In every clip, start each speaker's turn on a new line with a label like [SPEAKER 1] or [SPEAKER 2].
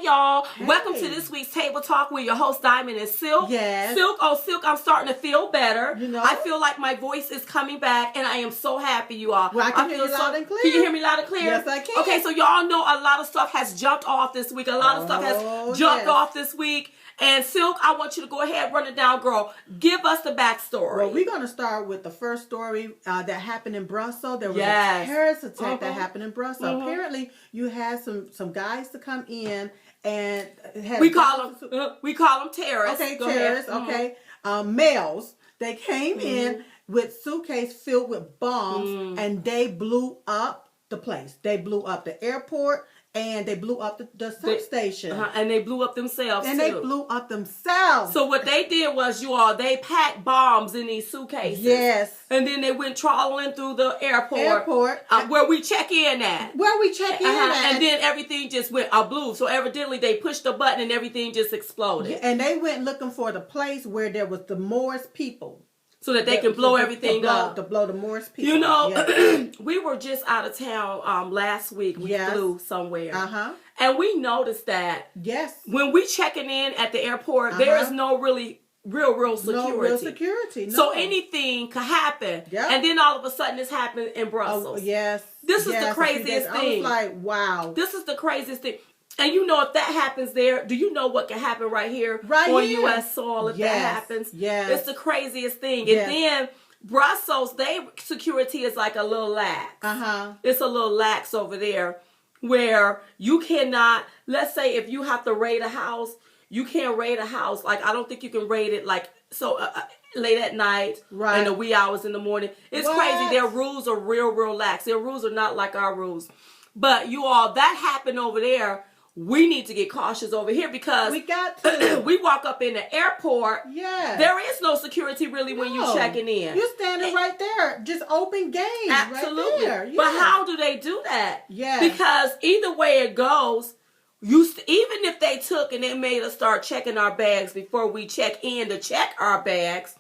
[SPEAKER 1] y'all.
[SPEAKER 2] Hey.
[SPEAKER 1] Welcome to this week's Table Talk with your host, Diamond and Silk.
[SPEAKER 2] Yes.
[SPEAKER 1] Silk, I'm starting to feel better.
[SPEAKER 2] You know?
[SPEAKER 1] I feel like my voice is coming back, and I am so happy, you all.
[SPEAKER 2] Well, I can hear you loud and clear.
[SPEAKER 1] Can you hear me loud and clear?
[SPEAKER 2] Yes, I can.
[SPEAKER 1] Okay, so y'all know a lot of stuff has jumped off this week. A lot of stuff has jumped off this week. And Silk, I want you to go ahead, run it down, girl. Give us the backstory.
[SPEAKER 2] Well, we're going to start with the first story that happened in Brussels. There was a terrorist attack that happened in Brussels. Apparently, you had some guys to come in and had
[SPEAKER 1] we call them terrorists.
[SPEAKER 2] Okay,
[SPEAKER 1] go
[SPEAKER 2] terrorists.
[SPEAKER 1] ahead.
[SPEAKER 2] Okay, males. They came in with suitcases filled with bombs, and they blew up the place. They blew up the airport. And they blew up the substation.
[SPEAKER 1] And they blew up themselves,
[SPEAKER 2] And they blew up themselves.
[SPEAKER 1] So what they did was, they packed bombs in these suitcases.
[SPEAKER 2] Yes.
[SPEAKER 1] And then they went trawling through the airport. Where we check in at.
[SPEAKER 2] And
[SPEAKER 1] then everything just went blew. So evidently they pushed the button and everything just exploded.
[SPEAKER 2] And they went looking for the place where there was the most people.
[SPEAKER 1] So that they can blow everything up.
[SPEAKER 2] To blow the Morris people.
[SPEAKER 1] You know, we were just out of town last week. We flew somewhere. And we noticed that when we checking in at the airport, there is no real security.
[SPEAKER 2] No real security. No.
[SPEAKER 1] So anything could happen. And then all of a sudden it's happening in Brussels. This is the craziest thing.
[SPEAKER 2] I was like, wow.
[SPEAKER 1] This is the craziest thing. And you know, if that happens there, do you know what can happen right here on U.S. soil if that happens? It's the craziest thing. And then Brussels, their security is like a little lax. It's a little lax over there where you cannot, let's say if you have to raid a house, you can't raid a house. Like, I don't think you can raid it like so late at night in the wee hours in the morning. It's crazy. Their rules are real lax. Their rules are not like our rules. But you all, that happened over there. We need to get cautious over here because
[SPEAKER 2] we got to.
[SPEAKER 1] We walk up in the airport. There is no security really when you're checking in.
[SPEAKER 2] You're standing right there, just open game.
[SPEAKER 1] Absolutely.
[SPEAKER 2] Right there.
[SPEAKER 1] But how do they do that? Because either way it goes, even if they took and they made us start checking our bags before we check in to check our bags,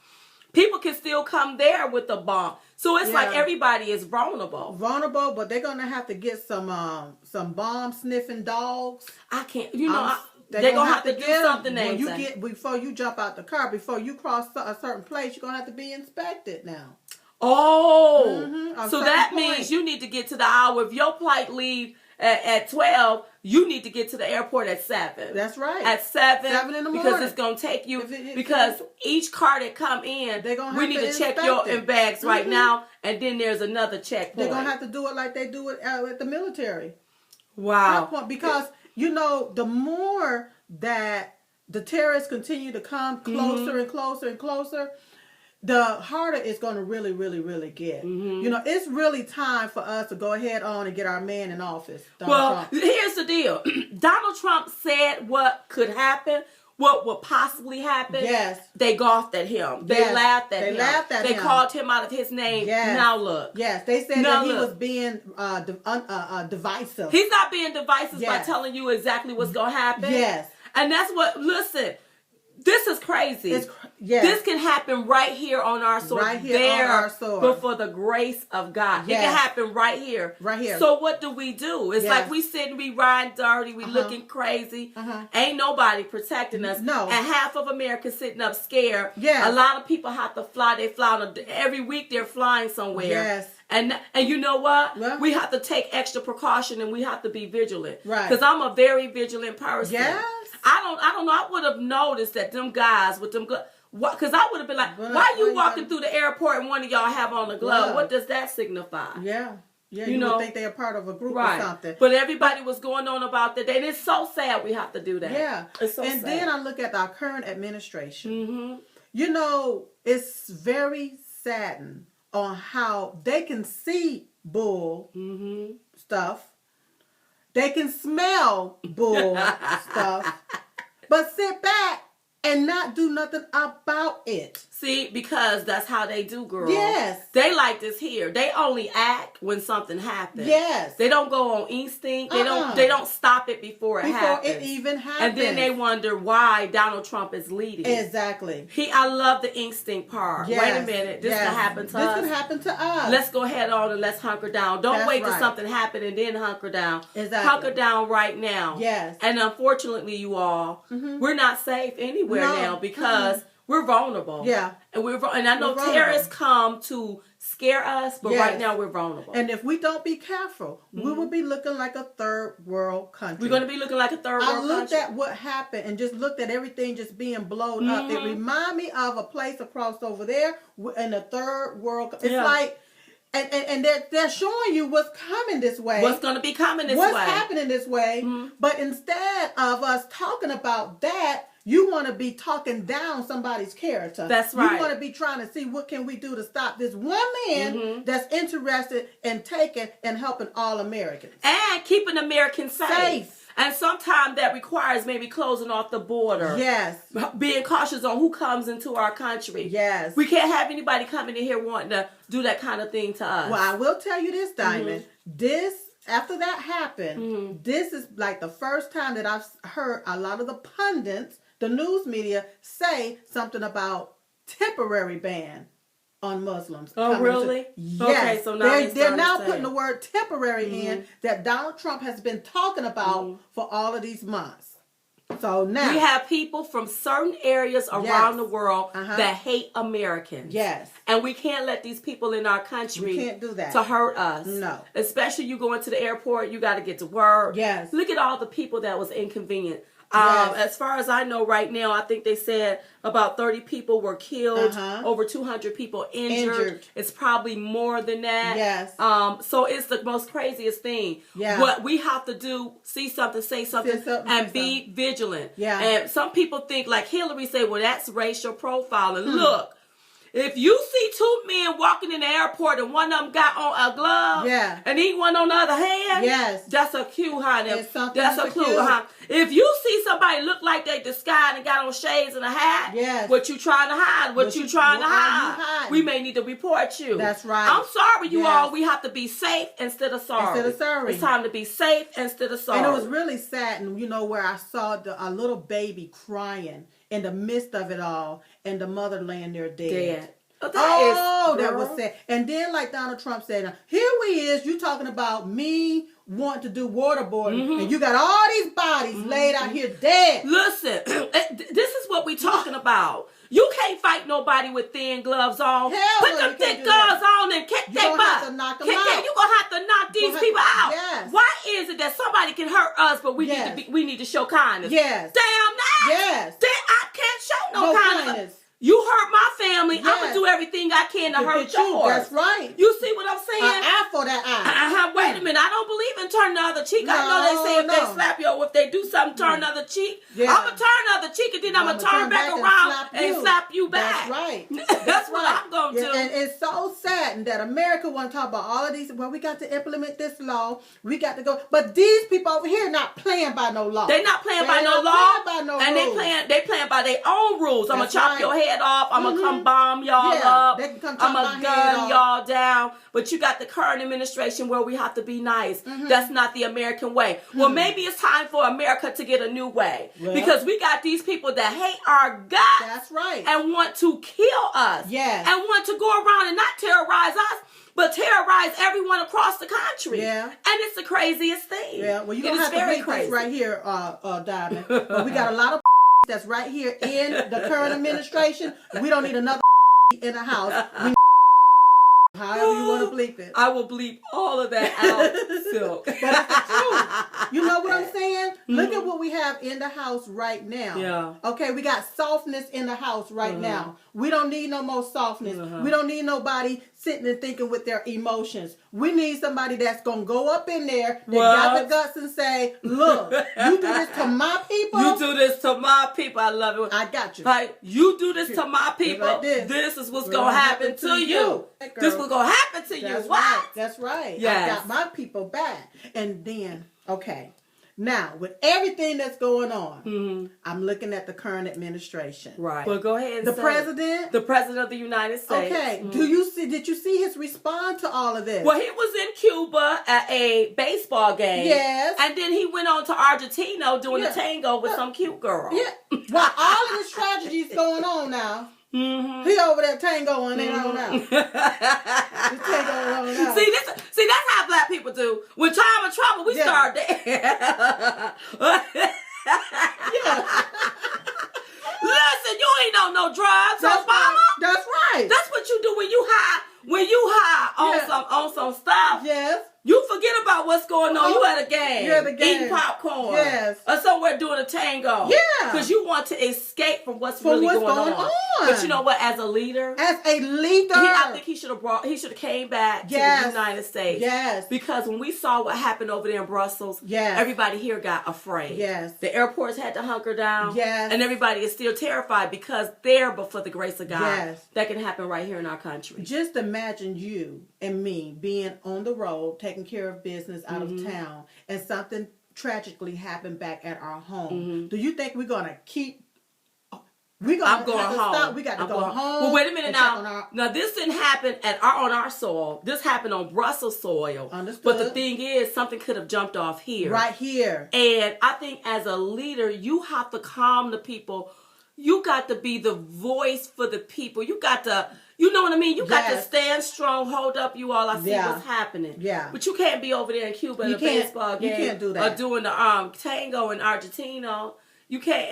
[SPEAKER 1] people can still come there with a bomb. So it's like everybody is vulnerable.
[SPEAKER 2] But they're gonna have to get some bomb sniffing dogs.
[SPEAKER 1] I can't. They're gonna have to do something.
[SPEAKER 2] Before you jump out the car, before you cross a certain place, you're gonna have to be inspected now.
[SPEAKER 1] So that means you need to get to the hour. If your flight leave at 12, you need to get to the airport at 7.
[SPEAKER 2] That's right.
[SPEAKER 1] At 7
[SPEAKER 2] in the morning.
[SPEAKER 1] Because it's going to take you, because each car that come in, we need to check your bags right now, and then there's another checkpoint.
[SPEAKER 2] They're going to have to do it like they do it at the military.
[SPEAKER 1] Wow.
[SPEAKER 2] Because, the more that the terrorists continue to come closer and closer and closer, the harder it's going to really, really, really get. It's really time for us to go ahead on and get our man in office. Donald Trump.
[SPEAKER 1] Here's the deal. Donald Trump said what could happen, what would possibly happen. They scoffed at him. They laughed at him. They called him out of his name. Now look.
[SPEAKER 2] They said that he was being divisive.
[SPEAKER 1] He's not being divisive by telling you exactly what's going to happen. And that's what, listen, this is crazy. This can happen right here on our soil.
[SPEAKER 2] Right here on our soil.
[SPEAKER 1] But for the grace of God. It can happen right here.
[SPEAKER 2] Right here.
[SPEAKER 1] So what do? It's like we sitting, we riding dirty, we looking crazy. Ain't nobody protecting us.
[SPEAKER 2] No.
[SPEAKER 1] And half of America sitting up scared. A lot of people have to fly. They fly every week. They're flying somewhere. And you know what?
[SPEAKER 2] Well,
[SPEAKER 1] we have to take extra precaution and we have to be vigilant.
[SPEAKER 2] Right.
[SPEAKER 1] Because I'm a very vigilant person.
[SPEAKER 2] Yes.
[SPEAKER 1] I don't know. I would have noticed that them guys with them gloves. Because I would have been like, why you walking through the airport and one of y'all have on a glove? What does that signify?
[SPEAKER 2] You would think they're part of a group or something.
[SPEAKER 1] But everybody was going on about that. And it's so sad we have to do that. It's so sad.
[SPEAKER 2] Then I look at our current administration. It's very saddened on how they can see bull stuff. They can smell bull stuff. But sit back and not do nothing about it.
[SPEAKER 1] See, because that's how they do, girl.
[SPEAKER 2] Yes.
[SPEAKER 1] They like this here. They only act when something happens.
[SPEAKER 2] Yes.
[SPEAKER 1] They don't go on instinct. They don't stop it before it happens.
[SPEAKER 2] Before it even happens.
[SPEAKER 1] And then they wonder why Donald Trump is leading.
[SPEAKER 2] Exactly.
[SPEAKER 1] I love the instinct part.
[SPEAKER 2] Yes.
[SPEAKER 1] Wait a minute. This could happen to us.
[SPEAKER 2] This could happen to us.
[SPEAKER 1] Let's go ahead on and let's hunker down. Don't wait till something happens and then hunker down.
[SPEAKER 2] Exactly.
[SPEAKER 1] Hunker down right now.
[SPEAKER 2] Yes.
[SPEAKER 1] And unfortunately, you all, we're not safe anywhere now because we're vulnerable.
[SPEAKER 2] Yeah.
[SPEAKER 1] And I know terrorists come to scare us, but right now we're vulnerable.
[SPEAKER 2] And if we don't be careful, we will be looking like a third world country.
[SPEAKER 1] We're going to be looking like a third world country.
[SPEAKER 2] I looked at what happened and just looked at everything just being blown up. It reminded me of a place across over there in a third world. It's like, and they're showing you what's coming this way.
[SPEAKER 1] What's going to be coming this way.
[SPEAKER 2] What's happening this way. But instead of us talking about that, you want to be talking down somebody's character.
[SPEAKER 1] That's right.
[SPEAKER 2] You want to be trying to see what can we do to stop this one man that's interested in taking and helping all Americans.
[SPEAKER 1] And keeping Americans safe. And sometimes that requires maybe closing off the border.
[SPEAKER 2] Yes.
[SPEAKER 1] Being cautious on who comes into our country.
[SPEAKER 2] Yes.
[SPEAKER 1] We can't have anybody coming in here wanting to do that kind of thing to us.
[SPEAKER 2] Well, I will tell you this, Diamond. After that happened, this is like the first time that I've heard a lot of the pundits, the news media, say something about temporary ban on Muslims.
[SPEAKER 1] Oh, really?
[SPEAKER 2] Yes.
[SPEAKER 1] Okay, so now
[SPEAKER 2] they're now putting the word temporary in that Donald Trump has been talking about for all of these months. So now
[SPEAKER 1] we have people from certain areas around the world that hate Americans.
[SPEAKER 2] Yes.
[SPEAKER 1] And we can't let these people in our country
[SPEAKER 2] do that
[SPEAKER 1] to hurt us.
[SPEAKER 2] No.
[SPEAKER 1] Especially you go into the airport, you got to get to work.
[SPEAKER 2] Yes.
[SPEAKER 1] Look at all the people that was inconvenient. As far as I know right now, I think they said about 30 people were killed, over 200 people injured. It's probably more than that.
[SPEAKER 2] Yes.
[SPEAKER 1] So it's the most craziest thing.
[SPEAKER 2] Yeah.
[SPEAKER 1] What we have to do, see something, say something, and be vigilant.
[SPEAKER 2] Yeah.
[SPEAKER 1] And some people think, like Hillary said, well, that's racial profiling. Look. If you see two men walking in the airport and one of them got on a glove and he one on the other hand, that's a cue, honey. That's a clue, huh? If you see somebody look like they disguised and got on shades and a hat, what you trying to hide? What you trying to hide? We may need to report you.
[SPEAKER 2] That's right.
[SPEAKER 1] I'm sorry, you all. We have to be safe instead of sorry. It's time to be safe instead of sorry.
[SPEAKER 2] And it was really sad, and you know, where I saw a little baby crying in the midst of it all, and the mother laying there dead. That was sad. And then, like Donald Trump said, here we is, you talking about me wanting to do waterboarding, and you got all these bodies laid out here dead.
[SPEAKER 1] Listen, this is what we talking about. You can't fight nobody with thin gloves on. Put them thick gloves on and kick their butt. You're going to have to knock these people out.
[SPEAKER 2] Yes.
[SPEAKER 1] Why is it that somebody can hurt us, but we need to show kindness?
[SPEAKER 2] Yes.
[SPEAKER 1] Damn that.
[SPEAKER 2] Yes.
[SPEAKER 1] I can't show no kindness. You hurt my family. I'm going to do everything I can to hurt yours.
[SPEAKER 2] That's right.
[SPEAKER 1] You see what I'm saying?
[SPEAKER 2] An eye for that eye.
[SPEAKER 1] Wait a minute. I don't believe in turn the other cheek. I know they say if they slap you or if they do something, turn the other cheek. I'm going to turn the other cheek and then I'm going to turn back around and slap you back.
[SPEAKER 2] That's right.
[SPEAKER 1] That's what I'm going to do.
[SPEAKER 2] And it's so sad that America want to talk about all of these. Well, we got to implement this law. We got to go. But these people over here not playing by no law.
[SPEAKER 1] They're not playing by no law. And they playing by their own rules. I'm going to chop your head off. I'm going to come bomb y'all up. I'm going to gun y'all down. But you got the current administration where we have to be nice. That's not the American way. Well, maybe it's time for America to get a new way. Because we got these people that hate our guts.
[SPEAKER 2] That's right.
[SPEAKER 1] And want to kill us.
[SPEAKER 2] Yes.
[SPEAKER 1] And want to go around and not terrorize us, but terrorize everyone across the country.
[SPEAKER 2] Yeah.
[SPEAKER 1] And it's the craziest thing.
[SPEAKER 2] Yeah. Well, you don't have to make this right here, Diamond. But we got a lot of that's right here in the current administration. We don't need another in the house. However you want to bleep it.
[SPEAKER 1] I will bleep all of that out, Silk.
[SPEAKER 2] But it's the truth. You know what I'm saying? Look at what we have in the house right now.
[SPEAKER 1] Yeah.
[SPEAKER 2] Okay, we got softness in the house right now. We don't need no more softness. We don't need nobody sitting and thinking with their emotions. We need somebody that's going to go up in there that got the guts and say, look, you do this to my people.
[SPEAKER 1] You do this to my people. I love it.
[SPEAKER 2] I got you.
[SPEAKER 1] Like, you do this to my people.
[SPEAKER 2] Like
[SPEAKER 1] this is what's going to happen to you. This was going to happen to you.
[SPEAKER 2] That's
[SPEAKER 1] what?
[SPEAKER 2] Right. That's right.
[SPEAKER 1] Yes.
[SPEAKER 2] I got my people back. And then, okay, Now, with everything that's going on, I'm looking at the current administration.
[SPEAKER 1] Right. Well, go ahead and
[SPEAKER 2] the president
[SPEAKER 1] of the United States.
[SPEAKER 2] Okay. Did you see his response to all of this?
[SPEAKER 1] Well, he was in Cuba at a baseball game.
[SPEAKER 2] Yes.
[SPEAKER 1] And then he went on to Argentina doing a tango with some cute girl.
[SPEAKER 2] Yeah. While all of this tragedy is going on now, he over there tangoing in on out.
[SPEAKER 1] See, that's how black people do. When time of trouble, we start there. Listen, you ain't on no drugs,
[SPEAKER 2] That's
[SPEAKER 1] Obama.
[SPEAKER 2] right. That's right.
[SPEAKER 1] That's what you do when you high. When you high on some stuff.
[SPEAKER 2] Yes.
[SPEAKER 1] You forget about what's going on. You at a game.
[SPEAKER 2] You're at the game.
[SPEAKER 1] Eating popcorn.
[SPEAKER 2] Yes.
[SPEAKER 1] Or somewhere doing a tango.
[SPEAKER 2] Yeah.
[SPEAKER 1] Because you want to escape from what's really going on. But you know what? As a leader.
[SPEAKER 2] I
[SPEAKER 1] think he should have came back to the United States.
[SPEAKER 2] Yes.
[SPEAKER 1] Because when we saw what happened over there in Brussels, everybody here got afraid.
[SPEAKER 2] Yes.
[SPEAKER 1] The airports had to hunker down.
[SPEAKER 2] Yes.
[SPEAKER 1] And everybody is still terrified because but for the grace of God, that can happen right here in our country.
[SPEAKER 2] Just imagine you and me being on the road, taking care of business out of town, and something tragically happened back at our home. Do you think we're going to keep...
[SPEAKER 1] I'm going home.
[SPEAKER 2] Stop. We got to go home.
[SPEAKER 1] Well, wait a minute now. Now, this didn't happen on our soil. This happened on Brussels soil.
[SPEAKER 2] Understood.
[SPEAKER 1] But the thing is, something could have jumped off here.
[SPEAKER 2] Right here.
[SPEAKER 1] And I think as a leader, you have to calm the people. You got to be the voice for the people. You got to, you know what I mean? You got to stand strong, hold up, you all. I see what's happening.
[SPEAKER 2] Yeah.
[SPEAKER 1] But you can't be over there in Cuba in a baseball game.
[SPEAKER 2] You can't do that.
[SPEAKER 1] Or doing the tango in Argentina. You can't.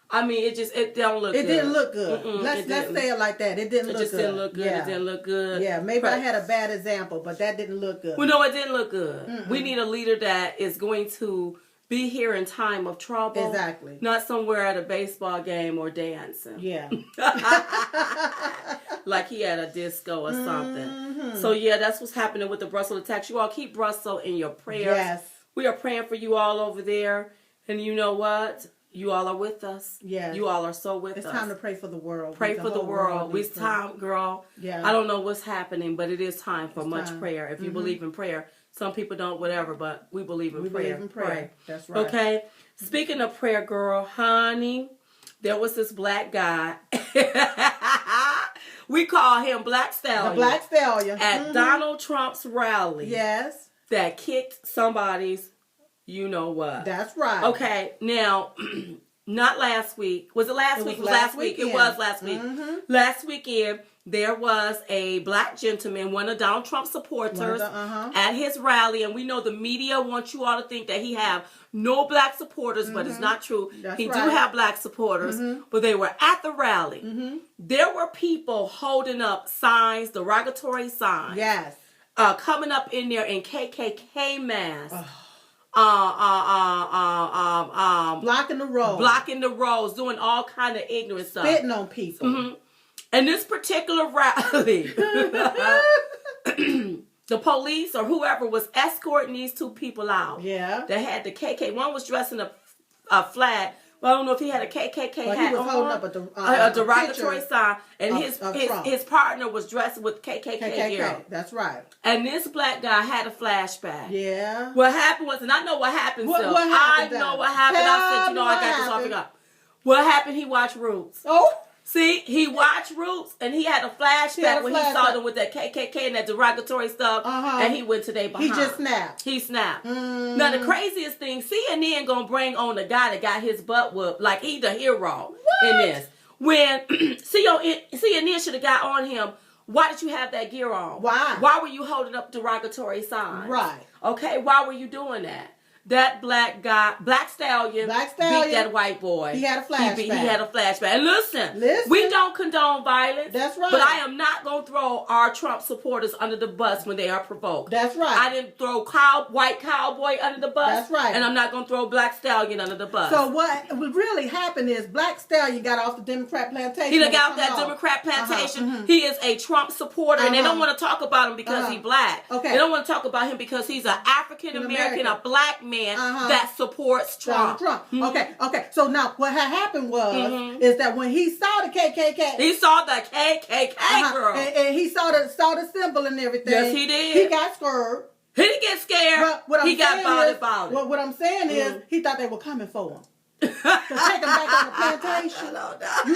[SPEAKER 1] I mean, it don't look good.
[SPEAKER 2] It didn't look good. Let's say it like that. It didn't look good.
[SPEAKER 1] It just didn't look good.
[SPEAKER 2] Yeah.
[SPEAKER 1] It didn't look good.
[SPEAKER 2] Yeah, maybe I had a bad example, but that didn't look good.
[SPEAKER 1] Well, no, it didn't look good. We need a leader that is going to be here in time of trouble.
[SPEAKER 2] Exactly.
[SPEAKER 1] Not somewhere at a baseball game or dancing.
[SPEAKER 2] Yeah.
[SPEAKER 1] Like he had a disco or something. So, that's what's happening with the Brussels attacks. You all keep Brussels in your prayers. Yes. We are praying for you all over there. And you know what? You all are with us. Yes. You all are so with us.
[SPEAKER 2] It's time to pray for the world.
[SPEAKER 1] Pray for the world. It's time, girl. Yeah. I don't know what's happening, but it is time for much prayer. If you believe in prayer. Some people don't, whatever, but we believe in prayer.
[SPEAKER 2] Believe in prayer. Pray. That's right.
[SPEAKER 1] Okay? Speaking of prayer, girl, honey, there was this black guy. We call him Black Stallion.
[SPEAKER 2] The Black Stallion.
[SPEAKER 1] At Donald Trump's rally.
[SPEAKER 2] Yes.
[SPEAKER 1] That kicked somebody's you know what.
[SPEAKER 2] That's right.
[SPEAKER 1] Okay, now, not last week. Was it last week? It was last week. It was last week. Last weekend, there was a black gentleman, one of Donald Trump's supporters, at his rally. And we know the media wants you all to think that he have no black supporters, but it's not true. He do have black supporters, but they were at the rally. There were people holding up signs, derogatory signs. Yes. Coming up in there in KKK masks.
[SPEAKER 2] Blocking
[SPEAKER 1] the roads, doing all kind of ignorant stuff,
[SPEAKER 2] spitting on people.
[SPEAKER 1] And this particular rally, the police or whoever was escorting these two people out. Yeah, they had the KK. One was dressed in a flag. Well, I don't know if he had a KKK hat.
[SPEAKER 2] He was holding up
[SPEAKER 1] a derogatory sign, and his partner was dressed with KKK gear.
[SPEAKER 2] That's right.
[SPEAKER 1] And this black guy had a flashback.
[SPEAKER 2] Yeah.
[SPEAKER 1] What happened was, and I know what happened. I know what happened. I said, I got this off the cuff. What happened? He watched Roots. Oh. See, he watched Roots, and he had a flashback when he saw them with that KKK and that derogatory stuff, and he went to their behind.
[SPEAKER 2] He just snapped.
[SPEAKER 1] He snapped. Now, the craziest thing, CNN gonna bring on the guy that got his butt whooped, like he's the hero in this. When CNN should have got on him, why did you have that gear on?
[SPEAKER 2] Why?
[SPEAKER 1] Why were you holding up derogatory signs?
[SPEAKER 2] Right.
[SPEAKER 1] Okay, why were you doing that? That Black Stallion beat that white boy.
[SPEAKER 2] He had a flashback.
[SPEAKER 1] He had a flashback. And listen, we don't condone violence.
[SPEAKER 2] That's right.
[SPEAKER 1] But I am not going to throw our Trump supporters under the bus when they are provoked.
[SPEAKER 2] That's right.
[SPEAKER 1] I didn't throw white cowboy under the bus.
[SPEAKER 2] That's right.
[SPEAKER 1] And I'm not going to throw Black Stallion under the bus.
[SPEAKER 2] So what really happened is Black Stallion got off the Democrat plantation.
[SPEAKER 1] He got off that Democrat plantation. He is a Trump supporter. And they don't want to talk about him because he's black. Okay. They don't want to talk about him because he's an African American, a black man that supports Trump.
[SPEAKER 2] Okay. So now what had happened was is that when he saw the KKK,
[SPEAKER 1] he saw the KKK girl,
[SPEAKER 2] and he saw the symbol and everything.
[SPEAKER 1] Yes, he did.
[SPEAKER 2] He got scared.
[SPEAKER 1] He didn't get scared. He got bothered.
[SPEAKER 2] What I'm saying is, he thought they were coming for him. To take him back on the plantation. Do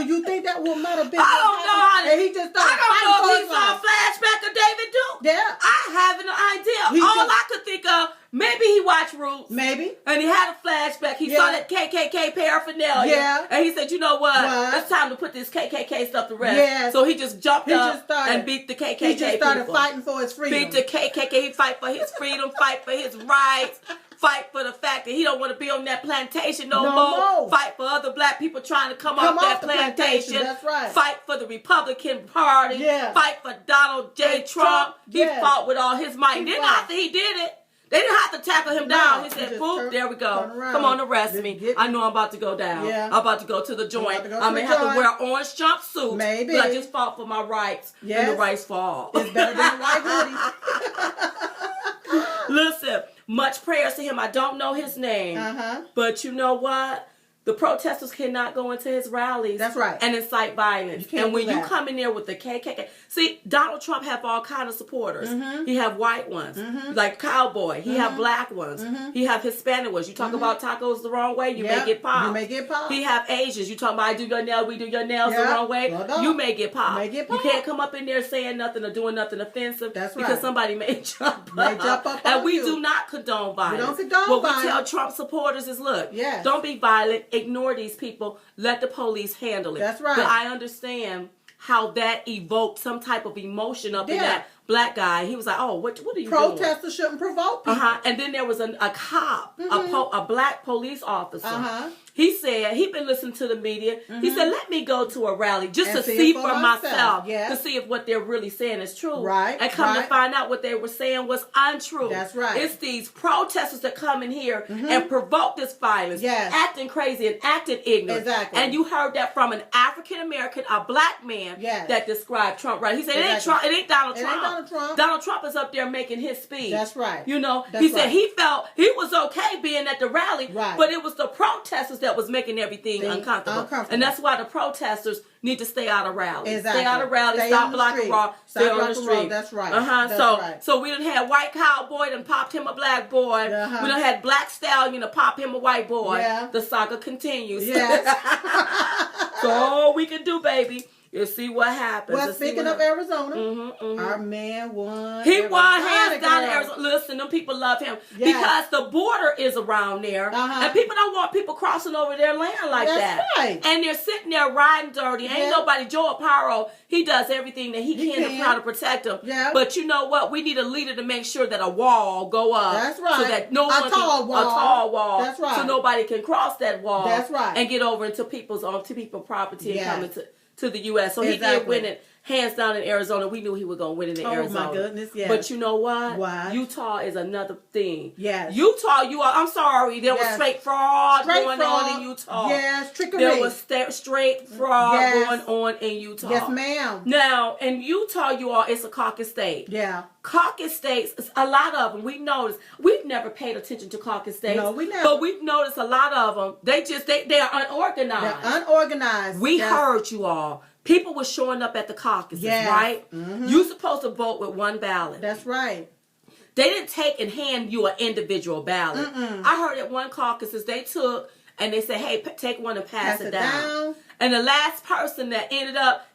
[SPEAKER 2] you think that would matter?
[SPEAKER 1] I don't know how
[SPEAKER 2] and he just started
[SPEAKER 1] I don't know if he saw a flashback of David Duke.
[SPEAKER 2] Yeah.
[SPEAKER 1] I have no idea. I could think of, maybe he watched Roots.
[SPEAKER 2] Maybe.
[SPEAKER 1] And he had a flashback. He saw that KKK paraphernalia.
[SPEAKER 2] Yeah.
[SPEAKER 1] And he said, you know what? It's time to put this KKK stuff to rest.
[SPEAKER 2] Yeah.
[SPEAKER 1] So he just jumped up and beat the KKK people.
[SPEAKER 2] He just started fighting for his freedom.
[SPEAKER 1] Beat the KKK. He fight for his freedom, fight for his rights. Fight for the fact that he don't want to be on that plantation no more. Fight for other black people trying to come off that plantation.
[SPEAKER 2] That's right.
[SPEAKER 1] Fight for the Republican Party.
[SPEAKER 2] Yeah.
[SPEAKER 1] Fight for Donald J. Trump. He fought with all his might. And then after he did it, they didn't have to tackle him down. He said, boop, there we go. Come on, arrest me. I know I'm about to go down. Yeah. I'm about to go to the joint. I may have to wear an orange jumpsuit.
[SPEAKER 2] Maybe.
[SPEAKER 1] But I just fought for my rights. And the rights for all.
[SPEAKER 2] It's better than a white hoodie.
[SPEAKER 1] Listen, much prayers to him. I don't know his name. But you know what? The protesters cannot go into his rallies.
[SPEAKER 2] That's right.
[SPEAKER 1] And incite violence. And when you come in there with the KKK. See, Donald Trump have all kind of supporters. He have white ones. Like Cowboy. He have black ones. He have Hispanic ones. You talk about tacos the wrong way, you may get popped.
[SPEAKER 2] You may get popped.
[SPEAKER 1] He have Asians. You talk about I do your nails, we do your nails the wrong way. You may get popped. You can't come up in there saying nothing or doing nothing offensive.
[SPEAKER 2] That's right.
[SPEAKER 1] Because somebody may jump up. And we do not condone violence.
[SPEAKER 2] We don't condone
[SPEAKER 1] what
[SPEAKER 2] violence.
[SPEAKER 1] We tell Trump supporters is, look, don't be violent. Ignore these people. Let the police handle it.
[SPEAKER 2] That's right.
[SPEAKER 1] But I understand how that evoked some type of emotion up in that black guy. He was like, oh, what are you doing?
[SPEAKER 2] Protesters shouldn't provoke people.
[SPEAKER 1] And then there was a cop, a black police officer. He said, he'd been listening to the media. He said, let me go to a rally just to see for myself. To see if what they're really saying is true. And come to find out what they were saying was untrue.
[SPEAKER 2] That's right.
[SPEAKER 1] It's these protesters that come in here and provoke this violence. Acting crazy and acting ignorant.
[SPEAKER 2] Exactly.
[SPEAKER 1] And you heard that from an African American, a black man that described Trump, right? He said, it ain't Trump, it ain't Donald Trump.
[SPEAKER 2] It ain't Donald Trump.
[SPEAKER 1] Donald Trump is up there making his speech.
[SPEAKER 2] That's right.
[SPEAKER 1] You know, he said he felt he was okay being at the rally, but it was the protesters that was making everything uncomfortable. And that's why the protesters need to stay out of rallies. Stay out of rallies, stop blocking raw, stay on the street.
[SPEAKER 2] That's right.
[SPEAKER 1] So we done had white cowboy and popped him a black boy. We done had black stallion to pop him a white boy. The saga continues. So all we can do, baby, you see what happens.
[SPEAKER 2] Well, speaking of Arizona, our man won.
[SPEAKER 1] He won hands down in Arizona. Listen, them people love him because the border is around there, and people don't want people crossing over their land like that.
[SPEAKER 2] Right.
[SPEAKER 1] And they're sitting there riding dirty. Ain't nobody. Joe Aparo, he does everything that he can to try to protect them. But you know what? We need a leader to make sure that a wall go up.
[SPEAKER 2] That's right.
[SPEAKER 1] So that no one
[SPEAKER 2] tall wall.
[SPEAKER 1] That's right. So nobody can cross that wall.
[SPEAKER 2] That's right.
[SPEAKER 1] And get over into people's property and come to the U.S. So he did win it hands down in Arizona. We knew he was going to win it in Arizona.
[SPEAKER 2] Oh, my goodness,
[SPEAKER 1] But you know what?
[SPEAKER 2] Why?
[SPEAKER 1] Utah is another thing.
[SPEAKER 2] Yes.
[SPEAKER 1] Utah, I'm sorry. There was straight fraud going on in Utah.
[SPEAKER 2] Yes, trickery.
[SPEAKER 1] There was straight fraud going on in Utah.
[SPEAKER 2] Yes, ma'am.
[SPEAKER 1] Now, in Utah, it's a caucus state.
[SPEAKER 2] Yeah.
[SPEAKER 1] Caucus states, a lot of them, we noticed. We've never paid attention to caucus states.
[SPEAKER 2] No, we never.
[SPEAKER 1] But we've noticed a lot of them, they are unorganized.
[SPEAKER 2] They're unorganized.
[SPEAKER 1] We heard you all. People were showing up at the caucuses, right? You're supposed to vote with one ballot.
[SPEAKER 2] That's right.
[SPEAKER 1] They didn't take and hand you an individual ballot. I heard at one caucuses they took and they said, hey, take one and pass it down. And the last person that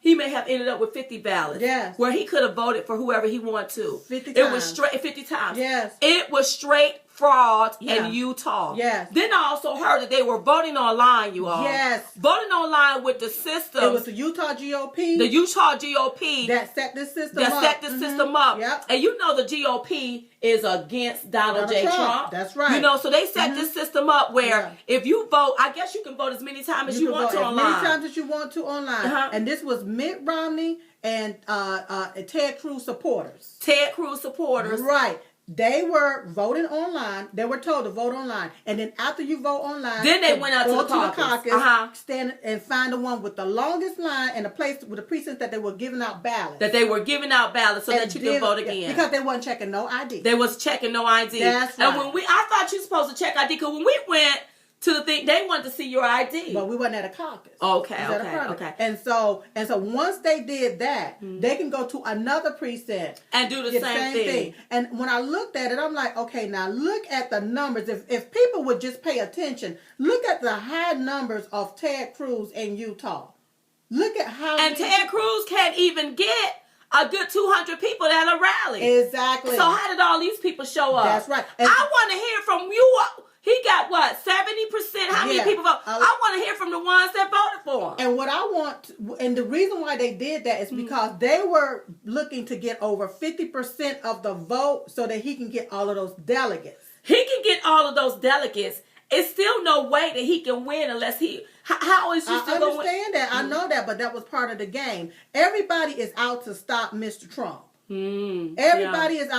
[SPEAKER 1] he may have ended up with 50 ballots.
[SPEAKER 2] Yes.
[SPEAKER 1] Where he could have voted for whoever he wanted to.
[SPEAKER 2] 50 times.
[SPEAKER 1] It was straight 50 times.
[SPEAKER 2] Yes.
[SPEAKER 1] It was straight fraud in Utah.
[SPEAKER 2] Yes.
[SPEAKER 1] Then I also heard that they were voting online, you all.
[SPEAKER 2] Yes.
[SPEAKER 1] Voting online with the system.
[SPEAKER 2] It was the Utah GOP.
[SPEAKER 1] The Utah GOP.
[SPEAKER 2] That set this system up.
[SPEAKER 1] System up.
[SPEAKER 2] Yep.
[SPEAKER 1] And you know the GOP is against Donald J. Trump.
[SPEAKER 2] That's right.
[SPEAKER 1] You know, so they set this system up where if you vote, I guess you can vote as many times as you want to online.
[SPEAKER 2] As many times as you want to online. And this was Mitt Romney and Ted Cruz supporters.
[SPEAKER 1] Ted Cruz supporters.
[SPEAKER 2] Right. They were voting online. They were told to vote online. And then after you vote online,
[SPEAKER 1] then they went out to the caucus.
[SPEAKER 2] Stand and find the one with the longest line and the place with the precincts that they were giving out ballots.
[SPEAKER 1] So that you can vote again.
[SPEAKER 2] Because they wasn't checking no ID.
[SPEAKER 1] They was checking no ID.
[SPEAKER 2] That's right.
[SPEAKER 1] And I thought you were supposed to check ID because when we went to the thing. They wanted to see your ID.
[SPEAKER 2] But we wasn't at a caucus.
[SPEAKER 1] Okay.
[SPEAKER 2] And so once they did that, they can go to another precinct
[SPEAKER 1] and do the same thing.
[SPEAKER 2] And when I looked at it, I'm like, okay, now look at the numbers. If people would just pay attention, look at the high numbers of Ted Cruz in Utah. Look at how
[SPEAKER 1] Ted Cruz can't even get a good 200 people at a rally.
[SPEAKER 2] Exactly.
[SPEAKER 1] So how did all these people show up?
[SPEAKER 2] That's right.
[SPEAKER 1] And I want to hear from you. He got what, 70%? How many people vote? I want to hear from the ones that voted for him.
[SPEAKER 2] And what I want, and the reason why they did that is because they were looking to get over 50% of the vote so that he can get all of those delegates.
[SPEAKER 1] He can get all of those delegates. It's still no way that he can win unless he. How is he still going to win?
[SPEAKER 2] I understand that. I know that, but that was part of the game. Everybody is out to stop Mr. Trump. Everybody is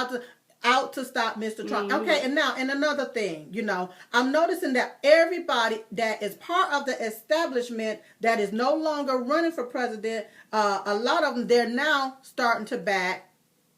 [SPEAKER 2] out to stop Mr. Trump. Okay, and now, and another thing, I'm noticing that everybody that is part of the establishment that is no longer running for president, a lot of them, they're now starting to back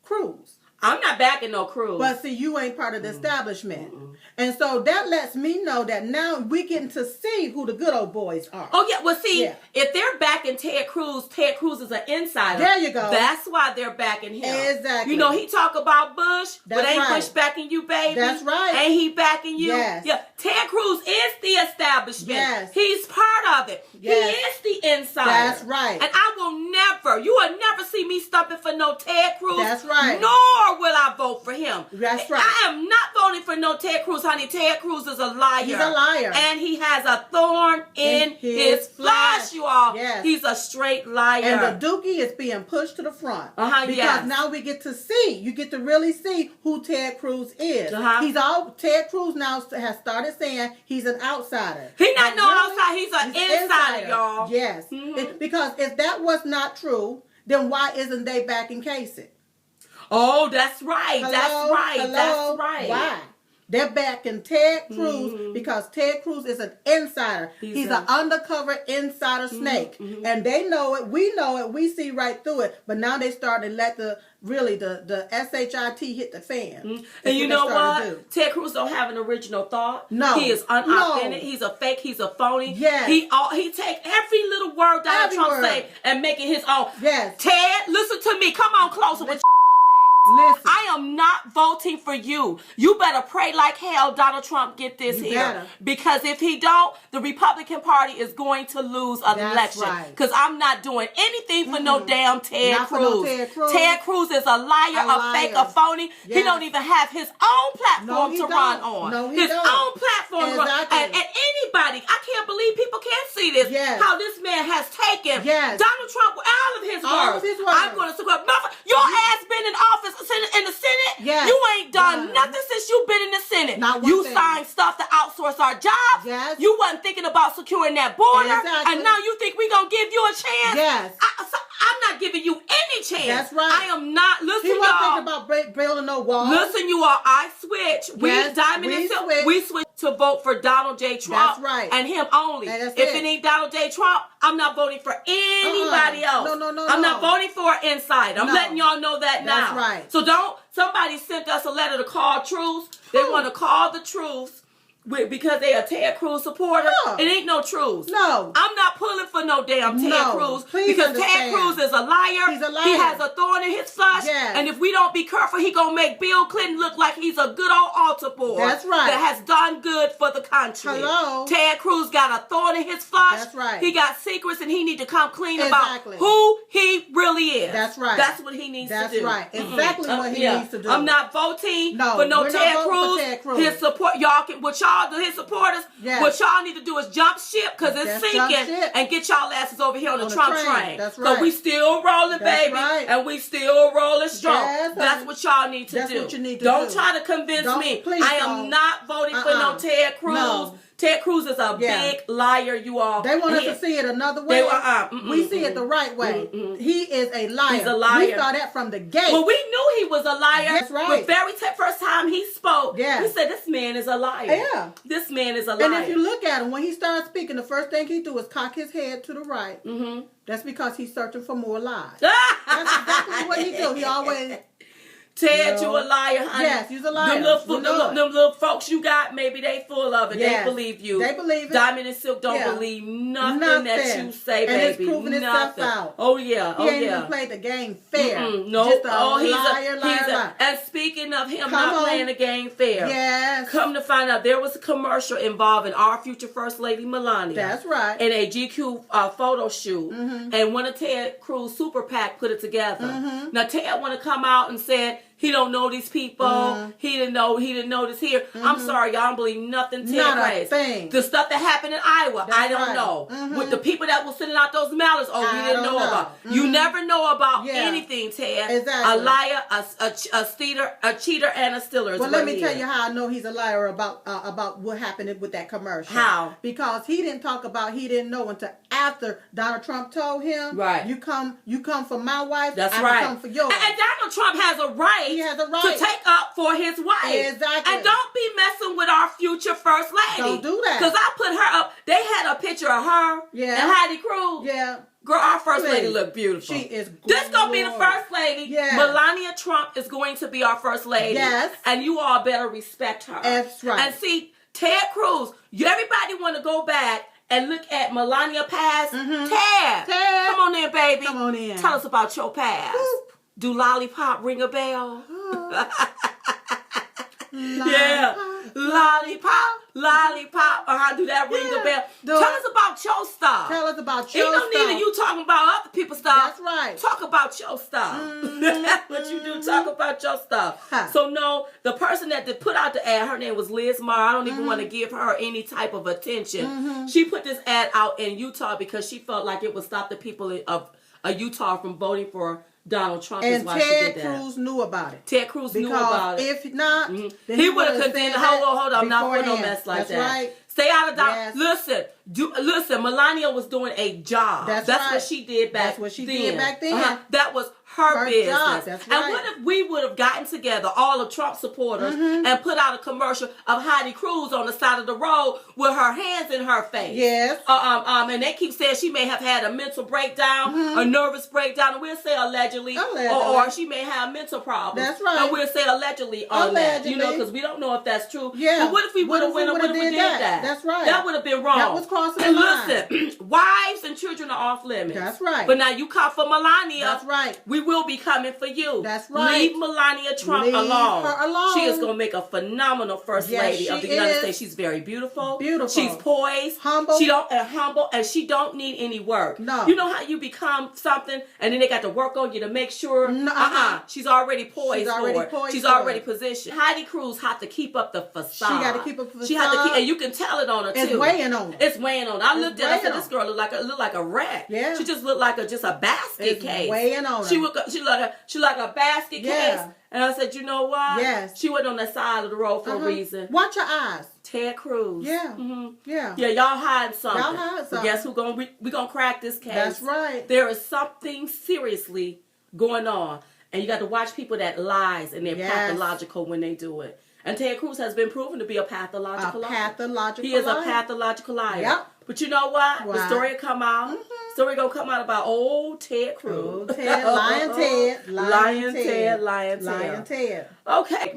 [SPEAKER 2] Cruz.
[SPEAKER 1] I'm not backing no Cruz.
[SPEAKER 2] But see, you ain't part of the establishment. And so that lets me know that now we're getting to see who the good old boys are.
[SPEAKER 1] Oh, yeah. Well, see, if they're backing Ted Cruz is an insider.
[SPEAKER 2] There you go.
[SPEAKER 1] That's why they're backing him.
[SPEAKER 2] Exactly.
[SPEAKER 1] He talk about Bush, but ain't Bush backing you, baby?
[SPEAKER 2] That's right.
[SPEAKER 1] Ain't he backing you?
[SPEAKER 2] Yes.
[SPEAKER 1] Yeah. Ted Cruz is the establishment.
[SPEAKER 2] Yes.
[SPEAKER 1] He's part of it.
[SPEAKER 2] Yes.
[SPEAKER 1] He is the insider.
[SPEAKER 2] That's right.
[SPEAKER 1] And you will never see me stumping for no Ted Cruz.
[SPEAKER 2] That's right.
[SPEAKER 1] Nor will I vote for him.
[SPEAKER 2] That's right.
[SPEAKER 1] I am not voting for no Ted Cruz, honey. Ted Cruz is a liar.
[SPEAKER 2] He's a liar.
[SPEAKER 1] And he has a thorn in his flesh, you all.
[SPEAKER 2] Yes.
[SPEAKER 1] He's a straight liar.
[SPEAKER 2] And the dookie is being pushed to the front. Because now we get to see, you get to really see who Ted Cruz is. Ted Cruz now has started saying he's an outsider.
[SPEAKER 1] He's not no outsider. He's an insider, y'all.
[SPEAKER 2] Yes. Because if that was not true, then why isn't they backing Kasich?
[SPEAKER 1] Oh, that's right. That's right.
[SPEAKER 2] Why? They're backing Ted Cruz because Ted Cruz is an insider. He's an undercover insider snake. And they know it. We know it. We see right through it. But now they starting to let the SHIT hit the fan.
[SPEAKER 1] And you know what? Ted Cruz don't have an original thought.
[SPEAKER 2] No.
[SPEAKER 1] He is unauthentic. No. He's a fake. He's a phony.
[SPEAKER 2] Yes.
[SPEAKER 1] He take every little word Donald Trump say and make it his own.
[SPEAKER 2] Yes.
[SPEAKER 1] Ted, listen to me. Come on closer with
[SPEAKER 2] Listen.
[SPEAKER 1] I am not voting for you. You better pray like hell Donald Trump get this here. Because if he don't, the Republican Party is going to lose an election. Because I'm not doing anything for no damn Ted Cruz. Ted Cruz is a liar, a fake, a phony. Yes. He don't even have his own platform to run on.
[SPEAKER 2] No,
[SPEAKER 1] his own platform to run. And anybody, I can't believe people can't see this.
[SPEAKER 2] Yes.
[SPEAKER 1] How this man has taken Donald Trump, all of his words. I'm going to support. Your ass been in office in the Senate.
[SPEAKER 2] Yes.
[SPEAKER 1] You ain't done nothing since you've been in the Senate. You signed stuff to outsource our jobs.
[SPEAKER 2] Yes.
[SPEAKER 1] You wasn't thinking about securing that border.
[SPEAKER 2] Exactly.
[SPEAKER 1] And now you think we going to give you a chance?
[SPEAKER 2] Yes.
[SPEAKER 1] I'm not giving you any chance.
[SPEAKER 2] That's right.
[SPEAKER 1] I am not. Listen,
[SPEAKER 2] he wasn't
[SPEAKER 1] y'all.
[SPEAKER 2] thinking about building no walls.
[SPEAKER 1] Listen, you all. I switch. We switch to vote for Donald J. Trump.
[SPEAKER 2] That's right.
[SPEAKER 1] And him only.
[SPEAKER 2] If
[SPEAKER 1] it ain't Donald J. Trump, I'm not voting for anybody else.
[SPEAKER 2] No.
[SPEAKER 1] I'm not voting for an insider. I'm letting y'all know that now.
[SPEAKER 2] That's right.
[SPEAKER 1] So somebody sent us a letter to call truth. They want to call the truth. Because they a Ted Cruz supporter, it ain't no truth.
[SPEAKER 2] No.
[SPEAKER 1] I'm not pulling for no damn Ted Cruz. Because Ted Cruz is a liar.
[SPEAKER 2] He's a liar.
[SPEAKER 1] He has a thorn in his flesh.
[SPEAKER 2] Yes.
[SPEAKER 1] And if we don't be careful, he gonna make Bill Clinton look like he's a good old altar boy.
[SPEAKER 2] That's right.
[SPEAKER 1] That has done good for the country.
[SPEAKER 2] Hello.
[SPEAKER 1] Ted Cruz got a thorn in his flesh.
[SPEAKER 2] That's right.
[SPEAKER 1] He got secrets and he need to come clean about who he really is.
[SPEAKER 2] That's right.
[SPEAKER 1] That's what he needs to do.
[SPEAKER 2] That's right. Exactly what he needs to do.
[SPEAKER 1] I'm not voting for no Ted Cruz. His support, y'all can, what y'all do, his supporters. Yes. What y'all need to do is jump ship because it's sinking and get y'all asses over here on the Trump train.
[SPEAKER 2] That's right.
[SPEAKER 1] So we still rolling, baby, and we still rolling strong.
[SPEAKER 2] Yes,
[SPEAKER 1] that's what y'all need to do.
[SPEAKER 2] That's what you need to
[SPEAKER 1] Don't
[SPEAKER 2] do.
[SPEAKER 1] try to convince me.
[SPEAKER 2] Please
[SPEAKER 1] I am not voting for no Ted Cruz.
[SPEAKER 2] No.
[SPEAKER 1] Ted Cruz is a big liar, you all.
[SPEAKER 2] They want us to see it another way. We see it the right way. He is a liar.
[SPEAKER 1] He's a liar.
[SPEAKER 2] We saw that from the gate.
[SPEAKER 1] Well, we knew he was a liar.
[SPEAKER 2] That's right.
[SPEAKER 1] The very first time he spoke, we said, this man is a liar.
[SPEAKER 2] Yeah.
[SPEAKER 1] This man is a liar.
[SPEAKER 2] And if you look at him, when he started speaking, the first thing he do is cock his head to the right. That's because he's searching for more lies. That's exactly what he do. He always...
[SPEAKER 1] Ted, you a liar, honey.
[SPEAKER 2] Yes, you's a liar.
[SPEAKER 1] Them little folks you got, maybe they full of it. Yes. They believe you.
[SPEAKER 2] They believe it.
[SPEAKER 1] Diamond and Silk don't believe nothing that you say,
[SPEAKER 2] and
[SPEAKER 1] baby.
[SPEAKER 2] It's proven itself out.
[SPEAKER 1] Oh, yeah.
[SPEAKER 2] He ain't even played the game fair.
[SPEAKER 1] No.
[SPEAKER 2] Just liar.
[SPEAKER 1] And speaking of him not playing the game fair.
[SPEAKER 2] Yes.
[SPEAKER 1] Come to find out, there was a commercial involving our future First Lady, Melania.
[SPEAKER 2] That's right.
[SPEAKER 1] In a GQ photo shoot. And one of Ted Cruz Super Pac put it together. Now, Ted want to come out and said he don't know these people. He didn't know this here. I'm sorry, y'all don't believe nothing Ted plays. The stuff that happened in Iowa, I don't know. With the people that were sending out those mailers, we didn't know about. You never know about anything, Ted.
[SPEAKER 2] Exactly.
[SPEAKER 1] A liar, a cheater, and a stealer.
[SPEAKER 2] Well, let me tell you how I know he's a liar about what happened with that commercial.
[SPEAKER 1] How?
[SPEAKER 2] Because he didn't talk about he didn't know until after Donald Trump told him,
[SPEAKER 1] right?
[SPEAKER 2] You come for my wife.
[SPEAKER 1] That's
[SPEAKER 2] I
[SPEAKER 1] right.
[SPEAKER 2] Come for yours.
[SPEAKER 1] And Donald Trump has a right.
[SPEAKER 2] He has a right
[SPEAKER 1] to take up for his wife.
[SPEAKER 2] Exactly.
[SPEAKER 1] And don't be messing with our future First Lady.
[SPEAKER 2] Don't do that.
[SPEAKER 1] Because I put her up. They had a picture of her and Heidi Cruz.
[SPEAKER 2] Yeah.
[SPEAKER 1] Girl, our First Lady look beautiful.
[SPEAKER 2] She is gorgeous.
[SPEAKER 1] This going to be the First Lady.
[SPEAKER 2] Yeah.
[SPEAKER 1] Melania Trump is going to be our First Lady.
[SPEAKER 2] Yes.
[SPEAKER 1] And you all better respect her.
[SPEAKER 2] That's right.
[SPEAKER 1] And see, Ted Cruz, everybody want to go back and look at Melania past. Ted, come on in, baby.
[SPEAKER 2] Come on in.
[SPEAKER 1] Tell us about your past. Boop. Do lollipop ring a bell? Yeah. Lollipop. Do that ring a bell? Tell us about your stuff.
[SPEAKER 2] Tell us about your stuff.
[SPEAKER 1] Ain't no need of you talking about other people's stuff.
[SPEAKER 2] That's right.
[SPEAKER 1] Talk about your stuff. That's what you do. Talk about your stuff. So no, the person that put out the ad, her name was Liz Marr. I don't even want to give her any type of attention. She put this ad out in Utah because she felt like it would stop the people of Utah from voting for Donald Trump.
[SPEAKER 2] And
[SPEAKER 1] is why
[SPEAKER 2] Ted
[SPEAKER 1] she did that.
[SPEAKER 2] Cruz knew about it.
[SPEAKER 1] Ted Cruz knew about it.
[SPEAKER 2] If not, then
[SPEAKER 1] he would have condemned. Hold on, I'm not for no mess like that.
[SPEAKER 2] Right.
[SPEAKER 1] Stay out of that. Listen. Melania was doing a job. That's what she did back then.
[SPEAKER 2] That's what she did back then.
[SPEAKER 1] That was her business.
[SPEAKER 2] Job. That's right.
[SPEAKER 1] And what if we would have gotten together, all of Trump supporters, and put out a commercial of Heidi Cruz on the side of the road with her hands in her face?
[SPEAKER 2] Yes.
[SPEAKER 1] And they keep saying she may have had a mental breakdown, a nervous breakdown, and we'll say allegedly. Or she may have mental problems.
[SPEAKER 2] That's right.
[SPEAKER 1] And we'll say allegedly on that. Because we don't know if that's true.
[SPEAKER 2] Yeah.
[SPEAKER 1] But what if we would have did that?
[SPEAKER 2] That's right.
[SPEAKER 1] That would have been wrong.
[SPEAKER 2] That was crossing the line.
[SPEAKER 1] Listen, wives and children are off limits.
[SPEAKER 2] That's right.
[SPEAKER 1] But now you come for Melania.
[SPEAKER 2] That's right.
[SPEAKER 1] We will be coming for you.
[SPEAKER 2] That's right.
[SPEAKER 1] Leave Melania Trump alone.
[SPEAKER 2] Her alone.
[SPEAKER 1] She is going to make a phenomenal First Lady of the United States. She's very beautiful. She's poised.
[SPEAKER 2] Humble.
[SPEAKER 1] Humble, and she don't need any work.
[SPEAKER 2] No.
[SPEAKER 1] You know how you become something and then they got to work on you to make sure? She's already poised She's already positioned. Heidi Cruz had to keep up the facade.
[SPEAKER 2] She got to keep up the facade.
[SPEAKER 1] She had to keep, and you can tell it on her too.
[SPEAKER 2] It's weighing on her.
[SPEAKER 1] It's weighing on her. I looked at her and said, this girl looked like a wreck.
[SPEAKER 2] Yeah.
[SPEAKER 1] She just looked like just a basket case.
[SPEAKER 2] It's weighing on her.
[SPEAKER 1] She like a basket case. And I said, you know what?
[SPEAKER 2] Yes.
[SPEAKER 1] She went on the side of the road for a reason.
[SPEAKER 2] Watch your eyes.
[SPEAKER 1] Ted Cruz.
[SPEAKER 2] Yeah. Yeah.
[SPEAKER 1] Yeah, y'all hiding something.
[SPEAKER 2] Y'all hiding something.
[SPEAKER 1] But guess who we gonna crack this case?
[SPEAKER 2] That's right.
[SPEAKER 1] There is something seriously going on. And you got to watch people that lies and they're pathological when they do it. And Ted Cruz has been proven to be a pathological liar. He is a pathological liar.
[SPEAKER 2] Yep.
[SPEAKER 1] But you know what? The story will come out. Story gonna come out about old Ted Cruz.
[SPEAKER 2] Lyin Ted.
[SPEAKER 1] Okay,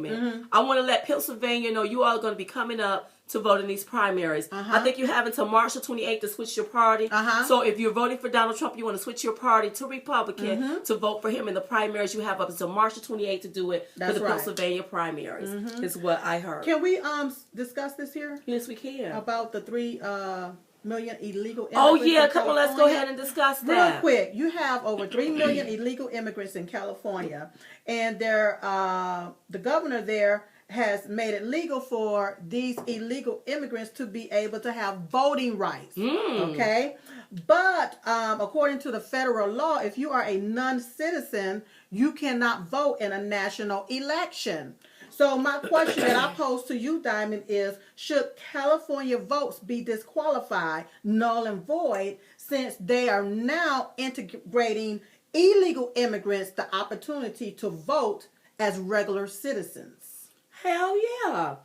[SPEAKER 1] I want to let Pennsylvania know you all are going to be coming up to vote in these primaries. I think you have until March the 28th to switch your party. So if you're voting for Donald Trump, you want to switch your party to Republican to vote for him in the primaries. You have up until March the 28th to do it for the Pennsylvania primaries. Is what I heard.
[SPEAKER 2] Can we discuss this here?
[SPEAKER 1] Yes, we can.
[SPEAKER 2] About the 3 million illegal immigrants.
[SPEAKER 1] Oh yeah, let's go ahead and discuss that.
[SPEAKER 2] Real quick, you have over 3 million illegal immigrants in California, and the governor there has made it legal for these illegal immigrants to be able to have voting rights. Okay? But according to the federal law, if you are a non-citizen, you cannot vote in a national election. So my question that I pose to you, Diamond, is should California votes be disqualified, null and void, since they are now integrating illegal immigrants the opportunity to vote as regular citizens?
[SPEAKER 1] Hell yeah.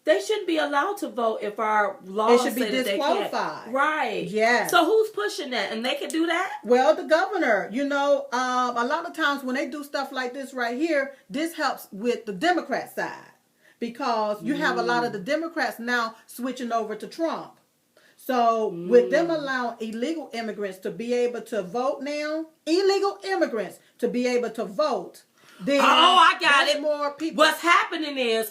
[SPEAKER 1] They shouldn't be allowed to vote if our laws
[SPEAKER 2] should be
[SPEAKER 1] say that
[SPEAKER 2] disqualified.
[SPEAKER 1] They can't. Right.
[SPEAKER 2] Yes.
[SPEAKER 1] So who's pushing that? And they can do that?
[SPEAKER 2] Well, the governor. You know, a lot of times when they do stuff like this right here, this helps with the Democrat side. Because you have a lot of the Democrats now switching over to Trump. So with them allowing illegal immigrants to be able to vote now, illegal immigrants to be able to vote, then
[SPEAKER 1] I got it.
[SPEAKER 2] More people.
[SPEAKER 1] What's happening is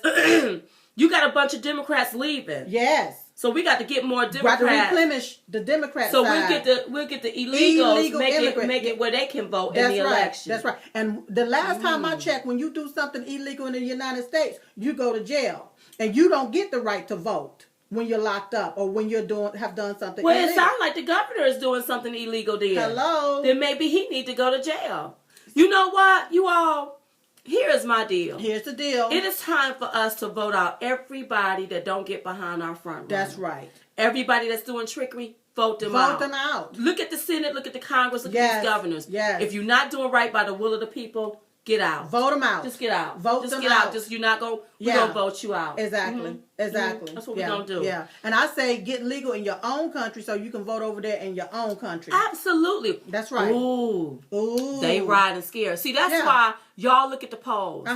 [SPEAKER 1] you got a bunch of Democrats leaving.
[SPEAKER 2] Yes.
[SPEAKER 1] So we got to get more Democrats.
[SPEAKER 2] Got to replenish the Democrat
[SPEAKER 1] so
[SPEAKER 2] side.
[SPEAKER 1] we'll get the illegals, make it where they can vote in the election.
[SPEAKER 2] That's right. And the last time I checked, when you do something illegal in the United States, you go to jail. And you don't get the right to vote when you're locked up or when have done something illegal.
[SPEAKER 1] Well, it sounds like the governor is doing something illegal there.
[SPEAKER 2] Hello.
[SPEAKER 1] Then maybe he need to go to jail. You know what, you all? Here is my deal.
[SPEAKER 2] Here's the deal.
[SPEAKER 1] It is time for us to vote out everybody that don't get behind our front.
[SPEAKER 2] That's right.
[SPEAKER 1] Everybody that's doing trickery, vote them out.
[SPEAKER 2] Vote them out.
[SPEAKER 1] Look at the Senate, look at the Congress, look at these governors.
[SPEAKER 2] Yes.
[SPEAKER 1] If you're not doing right by the will of the people, get out.
[SPEAKER 2] Vote them out.
[SPEAKER 1] Just get out.
[SPEAKER 2] Vote
[SPEAKER 1] Just
[SPEAKER 2] them
[SPEAKER 1] get
[SPEAKER 2] out.
[SPEAKER 1] out. Just you're not going. We're gonna vote you out.
[SPEAKER 2] Exactly. Exactly.
[SPEAKER 1] That's what we're gonna do.
[SPEAKER 2] Yeah. And I say get legal in your own country so you can vote over there in your own country.
[SPEAKER 1] Absolutely.
[SPEAKER 2] That's right.
[SPEAKER 1] Ooh.
[SPEAKER 2] Ooh.
[SPEAKER 1] They riding scared. See, that's why y'all look at the polls.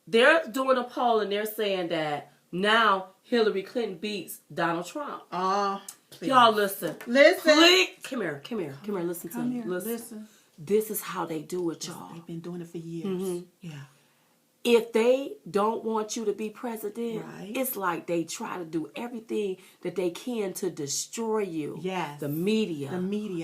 [SPEAKER 1] They're doing a poll and they're saying that now Hillary Clinton beats Donald Trump. Y'all listen. Please. Come here. Listen to me. Listen. This is how they do it, y'all.
[SPEAKER 2] They've been doing it for years. Yeah.
[SPEAKER 1] If they don't want you to be president, it's like they try to do everything that they can to destroy you.
[SPEAKER 2] Yes.
[SPEAKER 1] The media.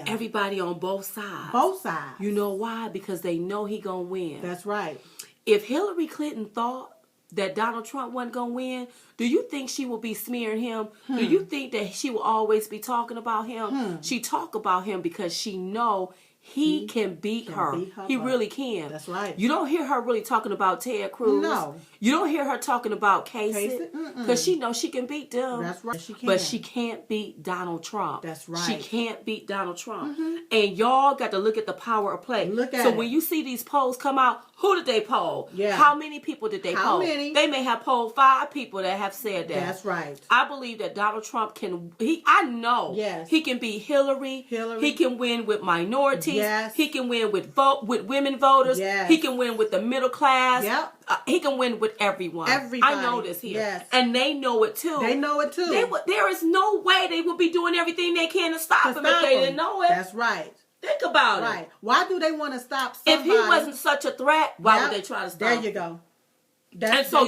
[SPEAKER 1] Everybody on both sides.
[SPEAKER 2] Both sides.
[SPEAKER 1] You know why? Because they know he gonna win.
[SPEAKER 2] That's right.
[SPEAKER 1] If Hillary Clinton thought that Donald Trump wasn't gonna win, do you think she will be smearing him? Do you think that she will always be talking about him? She talk about him because she know he can beat her. He really can.
[SPEAKER 2] That's right.
[SPEAKER 1] You don't hear her really talking about Ted Cruz.
[SPEAKER 2] No.
[SPEAKER 1] You don't hear her talking about Kasich. Because she knows she can beat them.
[SPEAKER 2] That's right. She can.
[SPEAKER 1] But she can't beat Donald Trump.
[SPEAKER 2] That's right.
[SPEAKER 1] She can't beat Donald Trump. And y'all got to look at the power of play.
[SPEAKER 2] So
[SPEAKER 1] when you see these polls come out, who did they poll?
[SPEAKER 2] Yeah.
[SPEAKER 1] How many people did they poll?
[SPEAKER 2] How many?
[SPEAKER 1] They may have polled 5 people that have said that.
[SPEAKER 2] That's right.
[SPEAKER 1] I believe that Donald Trump I know he can beat Hillary. He can win with minorities.
[SPEAKER 2] Yes.
[SPEAKER 1] He can win with women voters.
[SPEAKER 2] Yes.
[SPEAKER 1] He can win with the middle class.
[SPEAKER 2] Yep.
[SPEAKER 1] He can win with everyone.
[SPEAKER 2] Everybody.
[SPEAKER 1] I know this here.
[SPEAKER 2] Yes.
[SPEAKER 1] And they know it too.
[SPEAKER 2] They know it too.
[SPEAKER 1] There is no way they would be doing everything they can to stop him if they didn't know it.
[SPEAKER 2] That's right.
[SPEAKER 1] Think about it.
[SPEAKER 2] Right. Why do they want to stop somebody?
[SPEAKER 1] If he wasn't such a threat, why would they try to stop him?
[SPEAKER 2] There you go.
[SPEAKER 1] And so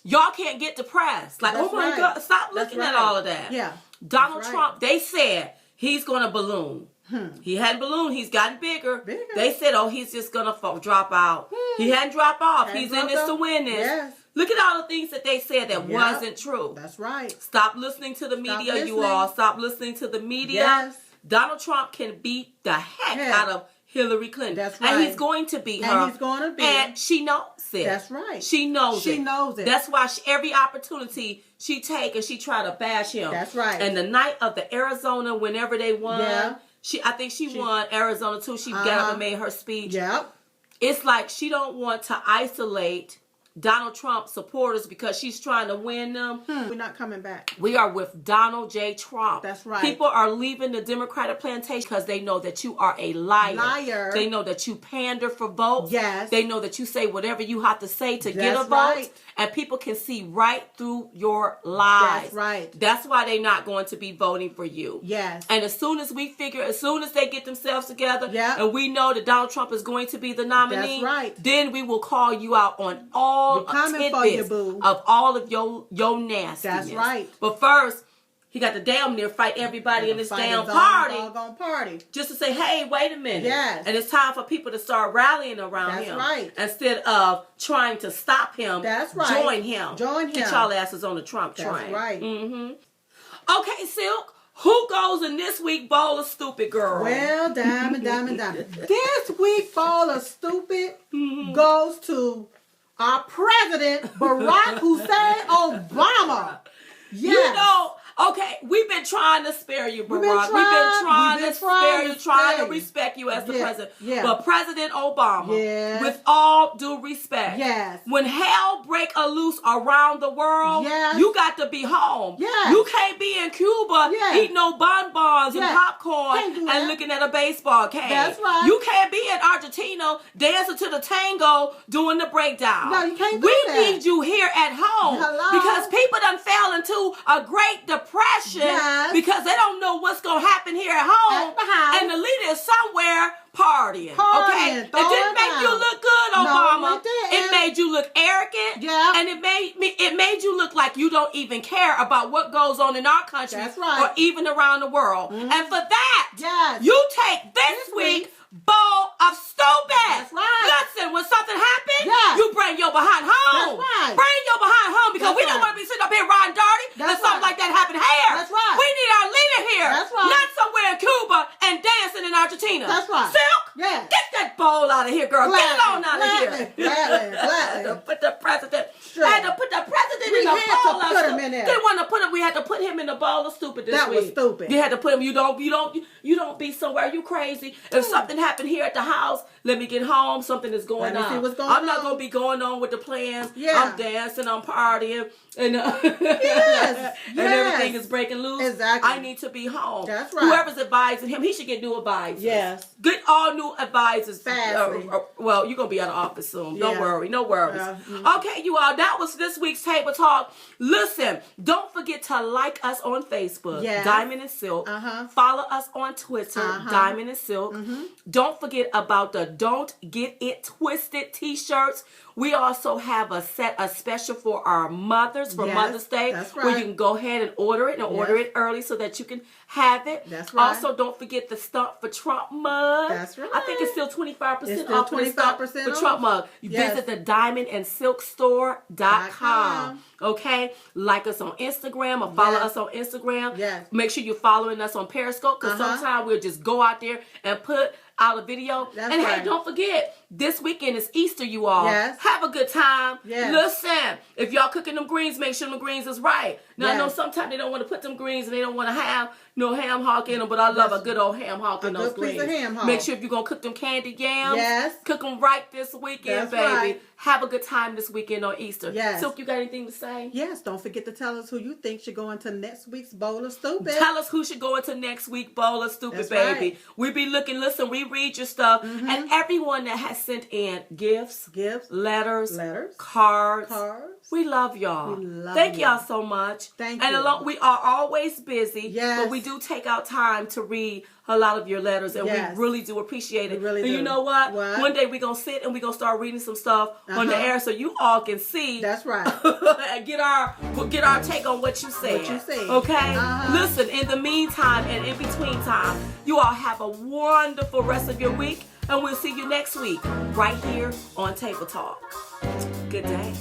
[SPEAKER 1] y'all can't get depressed. Like, oh my God, stop looking at all of that.
[SPEAKER 2] Yeah.
[SPEAKER 1] Donald Trump, they said he's going to balloon. He hadn't ballooned. He's gotten bigger. They said, he's just going to drop out. He hadn't dropped off. He's in this to win this.
[SPEAKER 2] Yes.
[SPEAKER 1] Look at all the things that they said that wasn't true.
[SPEAKER 2] That's right.
[SPEAKER 1] Stop listening to the media, you all. Stop listening to the media.
[SPEAKER 2] Yes.
[SPEAKER 1] Donald Trump can beat the heck out of Hillary Clinton.
[SPEAKER 2] That's right.
[SPEAKER 1] And he's going to beat her.
[SPEAKER 2] And he's going to beat her.
[SPEAKER 1] And she knows it.
[SPEAKER 2] That's right.
[SPEAKER 1] She knows it.
[SPEAKER 2] She knows it.
[SPEAKER 1] That's why every opportunity she take and she try to bash him.
[SPEAKER 2] That's right.
[SPEAKER 1] And the night of the Arizona, whenever they won, I think she won Arizona too. She got up and made her speech.
[SPEAKER 2] Yep.
[SPEAKER 1] It's like she don't want to isolate Donald Trump supporters because she's trying to win them.
[SPEAKER 2] We're not coming back.
[SPEAKER 1] We are with Donald J. Trump.
[SPEAKER 2] That's right.
[SPEAKER 1] People are leaving the Democratic plantation because they know that you are a liar. They know that you pander for votes.
[SPEAKER 2] Yes.
[SPEAKER 1] They know that you say whatever you have to say to get a vote. And people can see right through your lies.
[SPEAKER 2] That's right.
[SPEAKER 1] That's why they're not going to be voting for you.
[SPEAKER 2] Yes.
[SPEAKER 1] And as soon as they get themselves together, and we know that Donald Trump is going to be the nominee,
[SPEAKER 2] that's right.
[SPEAKER 1] then we will call you out on all tidbits of all of your nastiness.
[SPEAKER 2] That's right.
[SPEAKER 1] But first, he got to damn near fight everybody in this damn party. Just to say, hey, wait a minute.
[SPEAKER 2] Yes.
[SPEAKER 1] And it's time for people to start rallying around him.
[SPEAKER 2] That's right.
[SPEAKER 1] Instead of trying to stop him.
[SPEAKER 2] That's right.
[SPEAKER 1] Join him. Get y'all asses on the Trump train.
[SPEAKER 2] That's right.
[SPEAKER 1] Okay, Silk. Who goes in this week bowl of stupid, girl?
[SPEAKER 2] Well, Diamond. This week bowl of stupid goes to our president, Barack Hussein Obama. Yes.
[SPEAKER 1] You know, Okay, we've been trying to spare you, Barack. We've been trying to spare you, trying to respect you as the president. Yeah. But President Obama, with all due respect, when hell break loose around the world, you got to be home. You can't be in Cuba eating no bonbons and popcorn and looking at a baseball game.
[SPEAKER 2] That's right.
[SPEAKER 1] You can't be in Argentina dancing to the tango doing the breakdown.
[SPEAKER 2] No, you can't do that.
[SPEAKER 1] We need you here at home. Because people done fell into a great depression because they don't know what's going to happen here at home. And the leader is somewhere partying. Okay? It didn't make you look good, Obama.
[SPEAKER 2] No, it
[SPEAKER 1] made you look arrogant. And it made you look like you don't even care about what goes on in our country or even around the world. And for that, you take this week bowl of stupid.
[SPEAKER 2] That's right.
[SPEAKER 1] Listen, when something happens, you bring your behind home.
[SPEAKER 2] That's right.
[SPEAKER 1] Bring your behind home because we don't want to be sitting up here riding dirty and something like that happen here.
[SPEAKER 2] That's right.
[SPEAKER 1] We need our leader here.
[SPEAKER 2] That's right.
[SPEAKER 1] Not somewhere in Cuba and dancing in Argentina.
[SPEAKER 2] That's right.
[SPEAKER 1] Silk,
[SPEAKER 2] get
[SPEAKER 1] that bowl out of here, girl. Get it on out of here.
[SPEAKER 2] Gladly.
[SPEAKER 1] Put the president.
[SPEAKER 2] Sure.
[SPEAKER 1] Had to put the president in the bowl of
[SPEAKER 2] put him in there.
[SPEAKER 1] They want to put him. We had to put him in the bowl of stupid this week.
[SPEAKER 2] That was stupid.
[SPEAKER 1] You had to put him. You don't be somewhere. You crazy. If something happened here at the house, let me get home. Something is going on.
[SPEAKER 2] See what's going
[SPEAKER 1] I'm not going to be going on with the plans. I'm dancing. I'm partying. And,
[SPEAKER 2] and
[SPEAKER 1] everything is breaking loose.
[SPEAKER 2] Exactly.
[SPEAKER 1] I need to be home.
[SPEAKER 2] That's right.
[SPEAKER 1] Whoever's advising him, he should get new advisors.
[SPEAKER 2] Yes.
[SPEAKER 1] Get all new advisors.
[SPEAKER 2] Fastly.
[SPEAKER 1] Well, you're going to be out of office soon. Don't worry. No worries. Okay, you all. That was this week's Table Talk. Listen, don't forget to like us on Facebook, Diamond and Silk. Follow us on Twitter, Diamond and Silk. Don't forget about the Don't Get It Twisted t-shirts. We also have a special for our mothers for Mother's Day.
[SPEAKER 2] That's right.
[SPEAKER 1] Where you can go ahead and order it order it early so that you can have it.
[SPEAKER 2] That's right.
[SPEAKER 1] Also, don't forget the Stump for Trump mug.
[SPEAKER 2] That's right.
[SPEAKER 1] I think it's still 25%
[SPEAKER 2] It's still
[SPEAKER 1] off for the Stump for Trump mug. You visit the diamondandsilkstore.com. Okay? Like us on Instagram or follow us on Instagram. Make sure you're following us on Periscope because sometimes we'll just go out there and put out a video. Hey, don't forget, this weekend is Easter, you all. Have a good time. Listen, if y'all cooking them greens, make sure them greens is right. Now, I know sometimes they don't want to put them greens and they don't want to have no ham hock in them, but I love a good old ham hock in those greens. Make sure if you're going to cook them candied yams, cook them right this weekend, baby. Right. Have a good time this weekend on Easter. Silk, you got anything to say?
[SPEAKER 2] Yes, don't forget to tell us who you think should go into next week's Bowl of Stupid.
[SPEAKER 1] Tell us who should go into next week's Bowl of Stupid, baby. Right. We be looking, listen, we read your stuff. And everyone that has sent in gifts, letters, cards. We love y'all. Thank y'all so much.
[SPEAKER 2] Thank you.
[SPEAKER 1] And we are always busy, but we do take out time to read a lot of your letters, and we really do appreciate it.
[SPEAKER 2] We really
[SPEAKER 1] and
[SPEAKER 2] do.
[SPEAKER 1] You know what? One day we're going to sit and we're going to start reading some stuff on the air so you all can see.
[SPEAKER 2] That's right.
[SPEAKER 1] And get our take on what you said. Okay? Listen, in the meantime and in between time, you all have a wonderful rest of your week, and we'll see you next week right here on Table Talk. Good day.